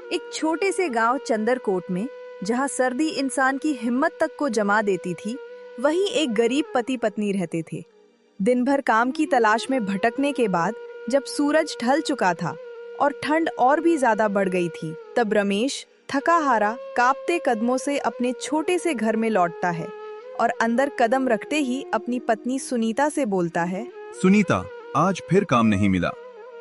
एक छोटे से गांव चंदरकोट में, जहां सर्दी इंसान की हिम्मत तक को जमा देती थी, वहीं एक गरीब पति पत्नी रहते थे। दिन भर काम की तलाश में भटकने के बाद जब सूरज ढल चुका था और ठंड और भी ज्यादा बढ़ गई थी, तब रमेश थका हारा कांपते कदमों से अपने छोटे से घर में लौटता है और अंदर कदम रखते ही अपनी पत्नी सुनीता से बोलता है, सुनीता, आज फिर काम नहीं मिला।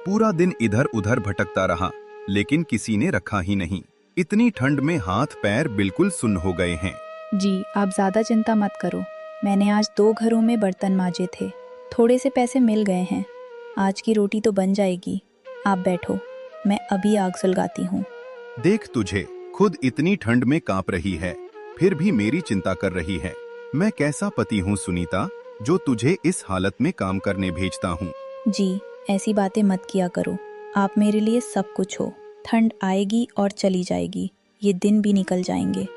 पूरा दिन इधर उधर भटकता रहा, लेकिन किसी ने रखा ही नहीं। इतनी ठंड में हाथ पैर बिल्कुल सुन्न हो गए हैं। जी, आप ज़्यादा चिंता मत करो। मैंने आज 2 घरों में बर्तन मांजे थे, थोड़े से पैसे मिल गए हैं। आज की रोटी तो बन जाएगी। आप बैठो, मैं अभी आग सुलगाती हूँ। देख, तुझे खुद इतनी ठंड में कांप रही है, फिर भी मेरी चिंता कर रही है। मैं कैसा पति हूँ सुनीता, जो तुझे इस हालत में काम करने भेजता हूँ। जी, ऐसी बातें मत किया करो। आप मेरे लिए सब कुछ हो। ठंड आएगी और चली जाएगी, ये दिन भी निकल जाएंगे,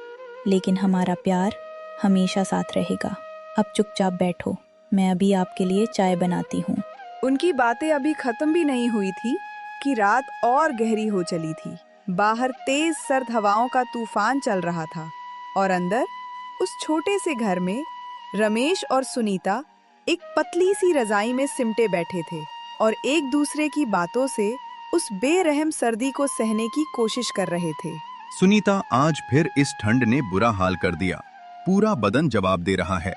लेकिन हमारा प्यार हमेशा साथ रहेगा। अब चुपचाप बैठो, मैं अभी आपके लिए चाय बनाती हूँ। उनकी बातें अभी खत्म भी नहीं हुई थी कि रात और गहरी हो चली थी। बाहर तेज सर्द हवाओं का तूफान चल रहा था और अंदर उस छोटे से घर में रमेश और सुनीता एक पतली सी रजाई में सिमटे बैठे थे और एक दूसरे की बातों से उस बेरहम सर्दी को सहने की कोशिश कर रहे थे। सुनीता, आज फिर इस ठंड ने बुरा हाल कर दिया। पूरा बदन जवाब दे रहा है,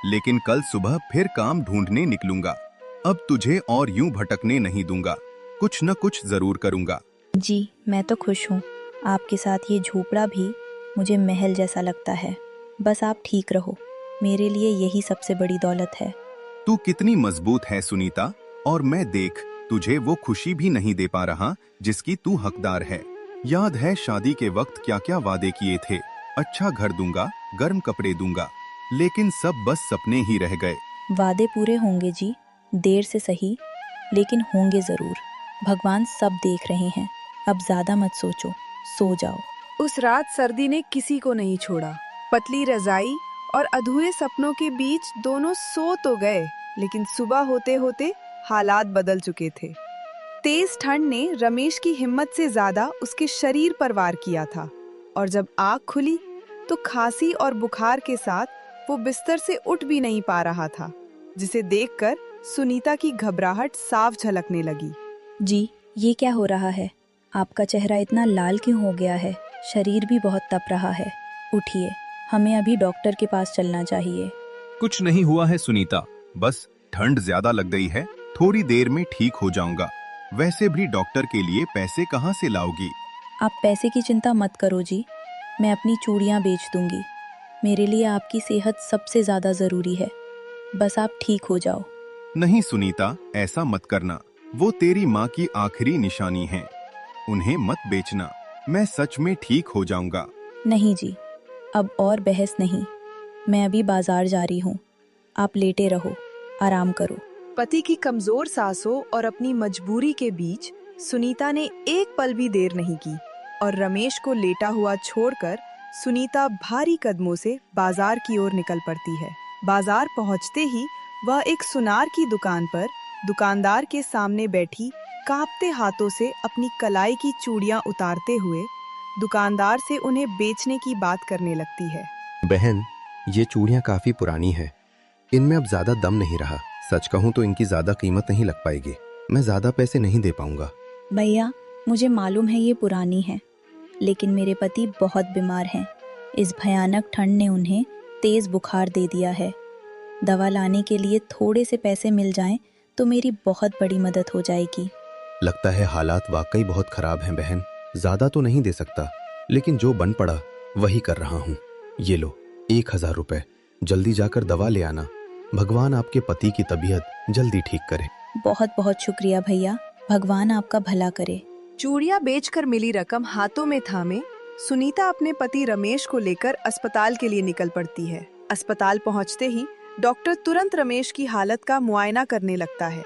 लेकिन कल सुबह फिर काम ढूंढने निकलूंगा। अब तुझे और यूं भटकने नहीं दूंगा, कुछ न कुछ जरूर करूंगा। जी, मैं तो खुश हूँ। आपके साथ ये झोपड़ा भी मुझे महल जैसा लगता है। बस आप ठीक रहो, मेरे लिए यही सबसे बड़ी दौलत है। तू कितनी मजबूत है सुनीता, और मैं देख तुझे वो खुशी भी नहीं दे पा रहा जिसकी तू हकदार है। याद है शादी के वक्त क्या क्या वादे किए थे? अच्छा घर दूंगा, गर्म कपड़े दूंगा, लेकिन सब बस सपने ही रह गए। वादे पूरे होंगे जी, देर से सही, लेकिन होंगे जरूर। भगवान सब देख रहे हैं। अब ज्यादा मत सोचो, सो जाओ। उस रात सर्दी ने किसी को नहीं छोड़ा। पतली रजाई और अधूरे सपनों के बीच दोनों सो तो गए, लेकिन सुबह होते होते हालात बदल चुके थे। तेज ठंड ने रमेश की हिम्मत से ज्यादा उसके शरीर पर वार किया था और जब आँख खुली तो खांसी और बुखार के साथ वो बिस्तर से उठ भी नहीं पा रहा था, जिसे देखकर सुनीता की घबराहट साफ झलकने लगी। जी, ये क्या हो रहा है? आपका चेहरा इतना लाल क्यों हो गया है? शरीर भी बहुत तप रहा है। उठिए, हमें अभी डॉक्टर के पास चलना चाहिए। कुछ नहीं हुआ है सुनीता, बस ठंड ज्यादा लग गई है। थोड़ी देर में ठीक हो जाऊंगा। वैसे भी डॉक्टर के लिए पैसे कहाँ से लाओगी? आप पैसे की चिंता मत करो जी, मैं अपनी चूड़ियाँ बेच दूंगी। मेरे लिए आपकी सेहत सबसे ज्यादा जरूरी है। बस आप ठीक हो जाओ। नहीं सुनीता, ऐसा मत करना। वो तेरी माँ की आखिरी निशानी है, उन्हें मत बेचना। मैं सच में ठीक हो जाऊंगा। नहीं जी, अब और बहस नहीं। मैं अभी बाजार जा रही हूँ। आप लेटे रहो, आराम करो। पति की कमजोर सांसों और अपनी मजबूरी के बीच सुनीता ने एक पल भी देर नहीं की और रमेश को लेटा हुआ छोड़कर सुनीता भारी कदमों से बाजार की ओर निकल पड़ती है। बाजार पहुंचते ही वह एक सुनार की दुकान पर दुकानदार के सामने बैठी कांपते हाथों से अपनी कलाई की चूड़ियां उतारते हुए दुकानदार से उन्हें बेचने की बात करने लगती है। बहन, ये चूड़ियां काफी पुरानी हैं। इनमें अब ज्यादा दम नहीं रहा। सच कहूं तो इनकी ज्यादा कीमत नहीं लग पाएगी। मैं ज्यादा पैसे नहीं दे पाऊंगा। भैया, मुझे मालूम है ये पुरानी है, लेकिन मेरे पति बहुत बीमार हैं। इस भयानक ठंड ने उन्हें तेज बुखार दे दिया है। दवा लाने के लिए थोड़े से पैसे मिल जाएं तो मेरी बहुत बड़ी मदद हो जाएगी। लगता है हालात वाकई बहुत खराब हैं बहन। ज्यादा तो नहीं दे सकता, लेकिन जो बन पड़ा वही कर रहा हूँ। ये लो 1000 रुपए, जल्दी जाकर दवा ले आना। भगवान आपके पति की तबीयत जल्दी ठीक करे। बहुत बहुत शुक्रिया भैया, भगवान आपका भला करे। चूड़ियां बेचकर मिली रकम हाथों में थामे सुनीता अपने पति रमेश को लेकर अस्पताल के लिए निकल पड़ती है। अस्पताल पहुंचते ही डॉक्टर तुरंत रमेश की हालत का मुआयना करने लगता है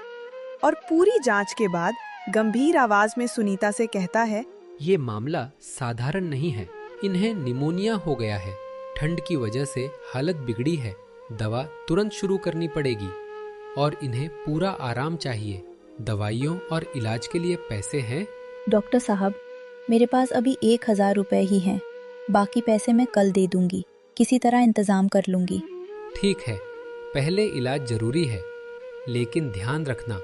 और पूरी जांच के बाद गंभीर आवाज में सुनीता से कहता है, ये मामला साधारण नहीं है। इन्हें निमोनिया हो गया है। ठंड की वजह से हालत बिगड़ी है। दवा तुरंत शुरू करनी पड़ेगी और इन्हें पूरा आराम चाहिए। दवाइयों और इलाज के लिए पैसे हैं? डॉक्टर साहब, मेरे पास अभी 1,000 रुपए ही हैं। बाकी पैसे मैं कल दे दूंगी। किसी तरह इंतजाम कर लूंगी। ठीक है, पहले इलाज जरूरी है, लेकिन ध्यान रखना,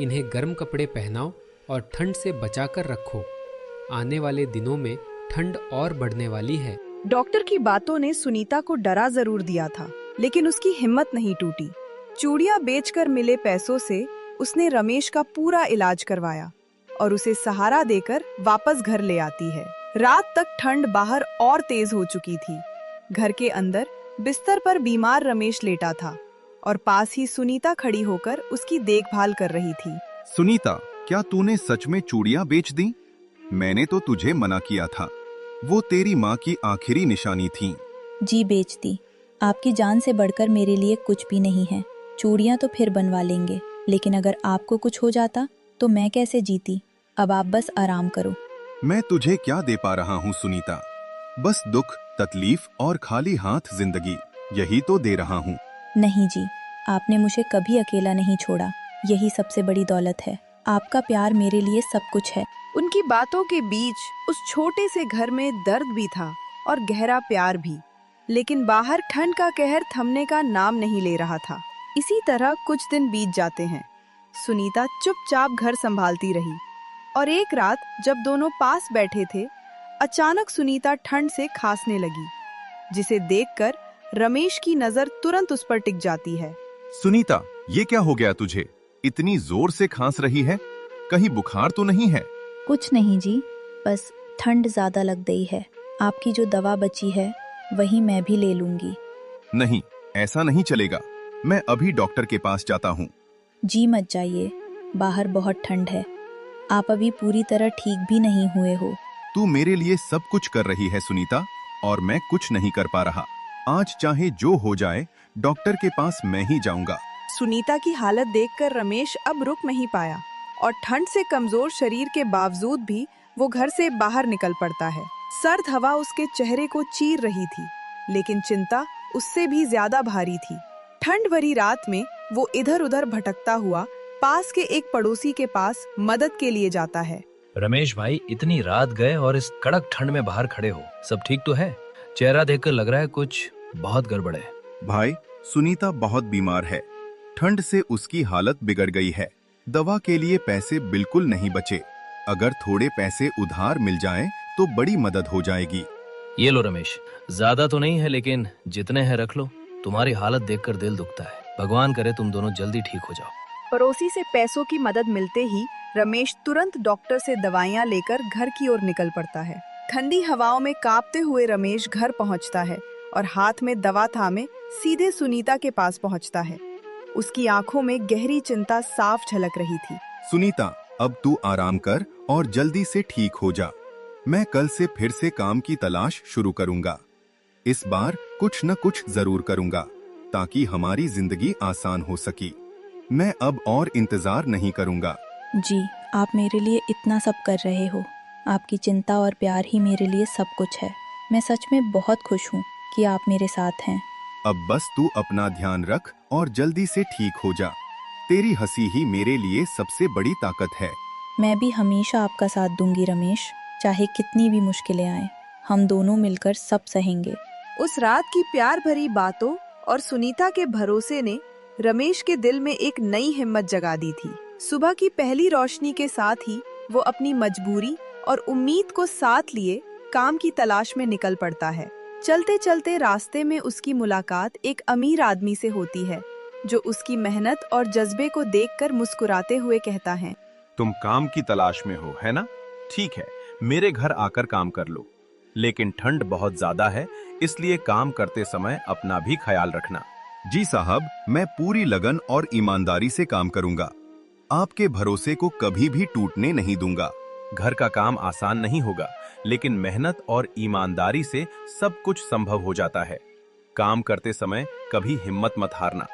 इन्हें गर्म कपड़े पहनाओ और ठंड से बचाकर रखो। आने वाले दिनों में ठंड और बढ़ने वाली है। डॉक्टर की बातों ने सुनीता को डरा जरूर दिया था, लेकिन उसकी हिम्मत नहीं टूटी। चूड़ियां बेचकर मिले पैसों से उसने रमेश का पूरा इलाज करवाया और उसे सहारा देकर वापस घर ले आती है। रात तक ठंड बाहर और तेज हो चुकी थी। घर के अंदर बिस्तर पर बीमार रमेश लेटा था और पास ही सुनीता खड़ी होकर उसकी देखभाल कर रही थी। सुनीता, क्या तूने सच में चूड़ियां बेच दी? मैंने तो तुझे मना किया था। वो तेरी माँ की आखिरी निशानी थी। जी बेच दी। आपकी जान से बढ़कर मेरे लिए कुछ भी नहीं है। चूड़ियां तो फिर बनवा लेंगे, लेकिन अगर आपको कुछ हो जाता तो मैं कैसे जीती। अब आप बस आराम करो। मैं तुझे क्या दे पा रहा हूँ सुनीता? बस दुख, तकलीफ और खाली हाथ जिंदगी, यही तो दे रहा हूँ। नहीं जी, आपने मुझे कभी अकेला नहीं छोड़ा। यही सबसे बड़ी दौलत है। आपका प्यार मेरे लिए सब कुछ है। उनकी बातों के बीच उस छोटे से घर में दर्द भी था और गहरा प्यार भी, लेकिन बाहर ठंड का कहर थमने का नाम नहीं ले रहा था। इसी तरह कुछ दिन बीत जाते हैं। सुनीता चुपचाप घर संभालती रही और एक रात जब दोनों पास बैठे थे, अचानक सुनीता ठंड से खांसने लगी, जिसे देखकर रमेश की नजर तुरंत उस पर टिक जाती है। सुनीता, ये क्या हो गया तुझे? इतनी जोर से खांस रही है, कहीं बुखार तो नहीं है? कुछ नहीं जी, बस ठंड ज्यादा लग गई है। आपकी जो दवा बची है वही मैं भी ले लूंगी। नहीं, ऐसा नहीं चलेगा। मैं अभी डॉक्टर के पास जाता हूँ। जी मत जाइए, बाहर बहुत ठंड है। आप अभी पूरी तरह ठीक भी नहीं हुए हो। तू मेरे लिए सब कुछ कर रही है सुनीता, और मैं कुछ नहीं कर पा रहा। आज चाहे जो हो जाए, डॉक्टर के पास मैं ही जाऊंगा। सुनीता की हालत देखकर रमेश अब रुक नहीं पाया और ठंड से कमजोर शरीर के बावजूद भी वो घर से बाहर निकल पड़ता है। सर्द हवा उसके चेहरे को चीर रही थी, लेकिन चिंता उससे भी ज्यादा भारी थी। ठंड भरी रात में वो इधर उधर भटकता हुआ पास के एक पड़ोसी के पास मदद के लिए जाता है। रमेश भाई, इतनी रात गए और इस कड़क ठंड में बाहर खड़े हो, सब ठीक तो है? चेहरा देखकर लग रहा है कुछ बहुत गड़बड़ है। भाई, सुनीता बहुत बीमार है। ठंड से उसकी हालत बिगड़ गई है। दवा के लिए पैसे बिल्कुल नहीं बचे। अगर थोड़े पैसे उधार मिल जाएं, तो बड़ी मदद हो जाएगी। ये लो रमेश, ज्यादा तो नहीं है, लेकिन जितने हैं रख लो। तुम्हारी हालत देखकर दिल दुखता है। भगवान करे तुम दोनों जल्दी ठीक हो जाओ। पड़ोसी से पैसों की मदद मिलते ही रमेश तुरंत डॉक्टर से दवाइयां लेकर घर की ओर निकल पड़ता है। ठंडी हवाओं में कांपते हुए रमेश घर पहुंचता है और हाथ में दवा थामे सीधे सुनीता के पास पहुंचता है। उसकी आंखों में गहरी चिंता साफ झलक रही थी। सुनीता, अब तू आराम कर और जल्दी से ठीक हो जा। मैं कल से फिर से काम की तलाश शुरू करूंगा। इस बार कुछ न कुछ जरूर करूंगा, ताकि हमारी जिंदगी आसान हो सकी। मैं अब और इंतजार नहीं करूंगा। जी, आप मेरे लिए इतना सब कर रहे हो। आपकी चिंता और प्यार ही मेरे लिए सब कुछ है। मैं सच में बहुत खुश हूँ कि आप मेरे साथ हैं। अब बस तू अपना ध्यान रख और जल्दी से ठीक हो जा। तेरी हंसी ही मेरे लिए सबसे बड़ी ताकत है। मैं भी हमेशा आपका साथ दूंगी रमेश, चाहे कितनी भी मुश्किलें आए। हम दोनों मिलकर सब सहेंगे। उस रात की प्यार भरी बातों और सुनीता के भरोसे ने रमेश के दिल में एक नई हिम्मत जगा दी थी। सुबह की पहली रोशनी के साथ ही वो अपनी मजबूरी और उम्मीद को साथ लिए काम की तलाश में निकल पड़ता है। चलते चलते रास्ते में उसकी मुलाकात एक अमीर आदमी से होती है, जो उसकी मेहनत और जज्बे को देखकर मुस्कुराते हुए कहता है, तुम काम की तलाश में हो, है ना? ठीक है, मेरे घर आकर काम कर लो। लेकिन ठंड बहुत ज्यादा है, इसलिए काम करते समय अपना भी ख्याल रखना। जी साहब, मैं पूरी लगन और ईमानदारी से काम करूंगा। आपके भरोसे को कभी भी टूटने नहीं दूंगा। घर का काम आसान नहीं होगा, लेकिन मेहनत और ईमानदारी से सब कुछ संभव हो जाता है। काम करते समय कभी हिम्मत मत हारना।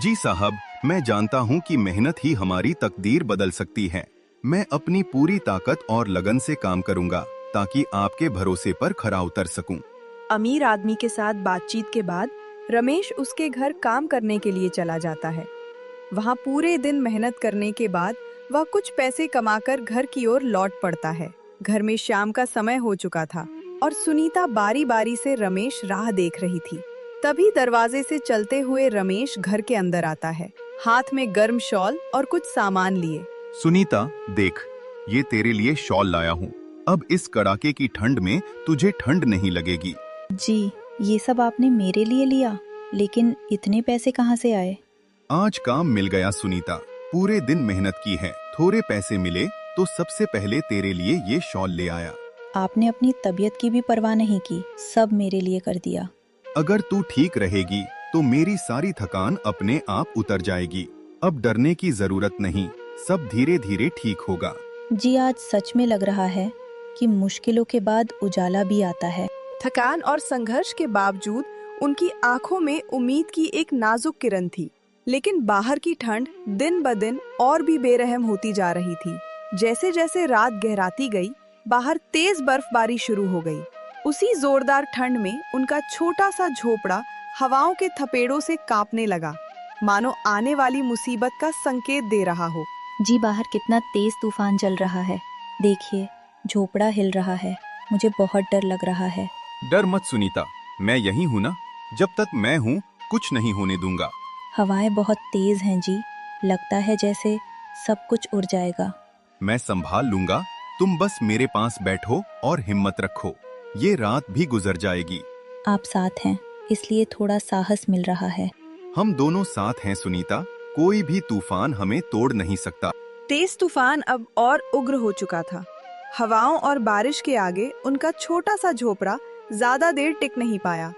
जी साहब, मैं जानता हूँ कि मेहनत ही हमारी तकदीर बदल सकती है। मैं अपनी पूरी ताकत और लगन से काम करूंगा, ताकि आपके भरोसे पर खरा उतर सकूं। अमीर आदमी के साथ बातचीत के बाद रमेश उसके घर काम करने के लिए चला जाता है। वहाँ पूरे दिन मेहनत करने के बाद वह कुछ पैसे कमाकर घर की ओर लौट पड़ता है। घर में शाम का समय हो चुका था और सुनीता बारी बारी से रमेश राह देख रही थी। तभी दरवाजे से चलते हुए रमेश घर के अंदर आता है, हाथ में गर्म शॉल और कुछ सामान लिए। सुनीता देख, ये तेरे लिए शॉल लाया हूँ। अब इस कड़ाके की ठंड में तुझे ठंड नहीं लगेगी। जी, ये सब आपने मेरे लिए लिया, लेकिन इतने पैसे कहाँ से आए? आज काम मिल गया सुनीता, पूरे दिन मेहनत की है, थोड़े पैसे मिले तो सबसे पहले तेरे लिए ये शॉल ले आया। आपने अपनी तबीयत की भी परवाह नहीं की, सब मेरे लिए कर दिया। अगर तू ठीक रहेगी तो मेरी सारी थकान अपने आप उतर जाएगी। अब डरने की जरूरत नहीं, सब धीरे धीरे ठीक होगा। जी, आज सच में लग रहा है कि मुश्किलों के बाद उजाला भी आता है। थकान और संघर्ष के बावजूद उनकी आंखों में उम्मीद की एक नाजुक किरण थी। लेकिन बाहर की ठंड दिन ब दिन और भी बेरहम होती जा रही थी। जैसे जैसे रात गहराती गई, बाहर तेज बर्फबारी शुरू हो गई। उसी जोरदार ठंड में उनका छोटा सा झोपड़ा हवाओं के थपेड़ों से कांपने लगा, मानो आने वाली मुसीबत का संकेत दे रहा हो। जी, बाहर कितना तेज तूफान चल रहा है, देखिए झोपड़ा हिल रहा है, मुझे बहुत डर लग रहा है। डर मत सुनीता, मैं यही हूँ ना, जब तक मैं हूँ कुछ नहीं होने दूंगा। हवाएं बहुत तेज हैं जी, लगता है जैसे सब कुछ उड़ जाएगा। मैं संभाल लूंगा, तुम बस मेरे पास बैठो और हिम्मत रखो, ये रात भी गुजर जाएगी। आप साथ हैं, इसलिए थोड़ा साहस मिल रहा है। हम दोनों साथ हैं सुनीता, कोई भी तूफान हमें तोड़ नहीं सकता। तेज तूफान अब और उग्र हो चुका था। हवाओं और बारिश के आगे उनका छोटा सा झोपड़ा ज्यादा देर टिक नहीं पाया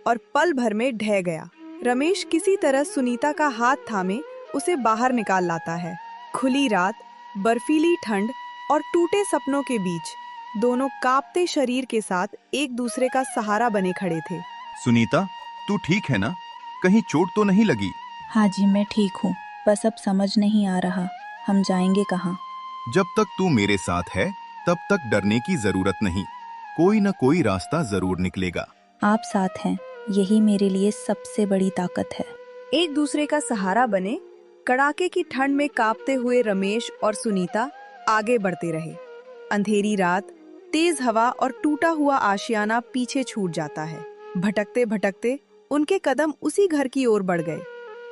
और पल भर में ढह गया। रमेश किसी तरह सुनीता का हाथ थामे उसे बाहर निकाल लाता है। खुली रात, बर्फीली ठंड और टूटे सपनों के बीच दोनों कांपते शरीर के साथ एक दूसरे का सहारा बने खड़े थे। सुनीता, तू ठीक है ना? कहीं चोट तो नहीं लगी? हाँ जी, मैं ठीक हूँ, बस अब समझ नहीं आ रहा हम जाएंगे कहाँ। जब तक तू मेरे साथ है तब तक डरने की जरूरत नहीं, कोई न कोई रास्ता जरूर निकलेगा। आप साथ हैं, यही मेरे लिए सबसे बड़ी ताकत है। एक दूसरे का सहारा बने कड़ाके की ठंड में कांपते हुए रमेश और सुनीता आगे बढ़ते रहे। अंधेरी रात, तेज हवा और टूटा हुआ आशियाना पीछे छूट जाता है। भटकते भटकते उनके कदम उसी घर की ओर बढ़ गए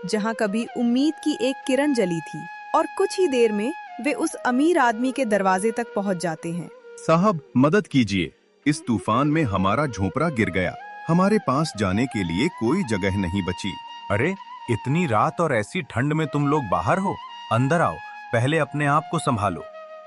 जहां कभी उम्मीद की एक किरण जली थी, और कुछ ही देर में वे उस अमीर आदमी के दरवाजे तक पहुंच जाते हैं। साहब, मदद कीजिए, इस तूफान में हमारा झोपड़ा गिर गया, हमारे पास जाने के लिए कोई जगह नहीं बची। अरे, इतनी रात और ऐसी ठंड में तुम लोग बाहर हो? अंदर आओ, पहले अपने आप को संभालो।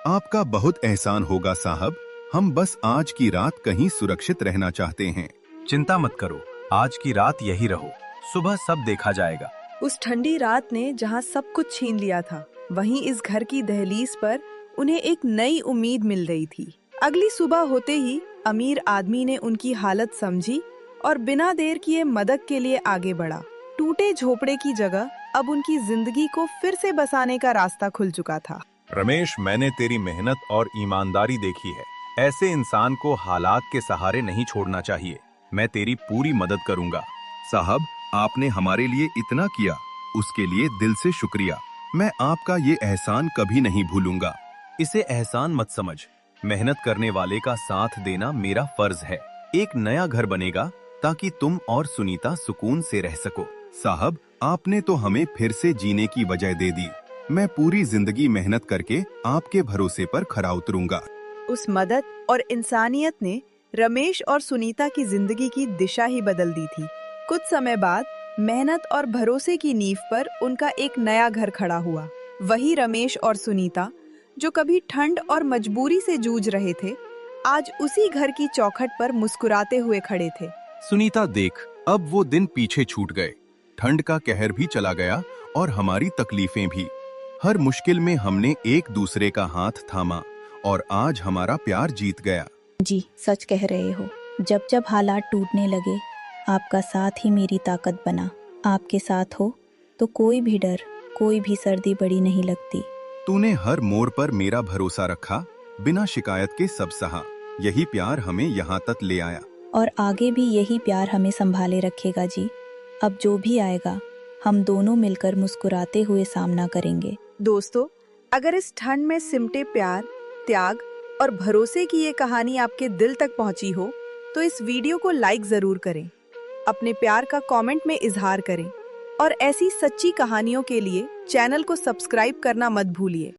आपका बहुत एहसान होगा साहब, हम बस आज की रात कहीं सुरक्षित रहना चाहते हैं। चिंता मत करो, आज की रात यही रहो, सुबह सब देखा जाएगा। उस ठंडी रात ने जहां सब कुछ छीन लिया था, वहीं इस घर की दहलीज पर उन्हें एक नई उम्मीद मिल रही थी। अगली सुबह होते ही अमीर आदमी ने उनकी हालत समझी और बिना देर किए मदद के लिए आगे बढ़ा। टूटे झोपड़े की जगह अब उनकी जिंदगी को फिर से बसाने का रास्ता खुल चुका था। रमेश, मैंने तेरी मेहनत और ईमानदारी देखी है। ऐसे इंसान को हालात के सहारे नहीं छोड़ना चाहिए। मैं तेरी पूरी मदद करूंगा। साहब, आपने हमारे लिए इतना किया, उसके लिए दिल से शुक्रिया। मैं आपका ये एहसान कभी नहीं भूलूंगा। इसे एहसान मत समझ, मेहनत करने वाले का साथ देना मेरा फर्ज है। एक नया घर बनेगा ताकि तुम और सुनीता सुकून से रह सको। साहब, आपने तो हमें फिर से जीने की वजह दे दी। मैं पूरी जिंदगी मेहनत करके आपके भरोसे पर खरा उतरूंगा। उस मदद और इंसानियत ने रमेश और सुनीता की जिंदगी की दिशा ही बदल दी थी। कुछ समय बाद मेहनत और भरोसे की नींव पर उनका एक नया घर खड़ा हुआ। वही रमेश और सुनीता जो कभी ठंड और मजबूरी से जूझ रहे थे, आज उसी घर की चौखट पर मुस्कुराते हुए खड़े थे। सुनीता देख, अब वो दिन पीछे छूट गए। ठंड का कहर भी चला गया और हमारी तकलीफें भी। हर मुश्किल में हमने एक दूसरे का हाथ थामा और आज हमारा प्यार जीत गया। जी, सच कह रहे हो। जब जब हालात टूटने लगे, आपका साथ ही मेरी ताकत बना। आपके साथ हो तो कोई भी डर, कोई भी सर्दी बड़ी नहीं लगती। तूने हर मोड़ पर मेरा भरोसा रखा, बिना शिकायत के सब सहा। यही प्यार हमें यहाँ तक ले आया और आगे भी यही प्यार हमें संभाले रखेगा जी। अब जो भी आएगा, हम दोनों मिलकर मुस्कुराते हुए सामना करेंगे। दोस्तों, अगर इस ठंड में सिमटे प्यार, त्याग और भरोसे की ये कहानी आपके दिल तक पहुंची हो तो इस वीडियो को लाइक जरूर करें, अपने प्यार का कमेंट में इजहार करें और ऐसी सच्ची कहानियों के लिए चैनल को सब्सक्राइब करना मत भूलिए।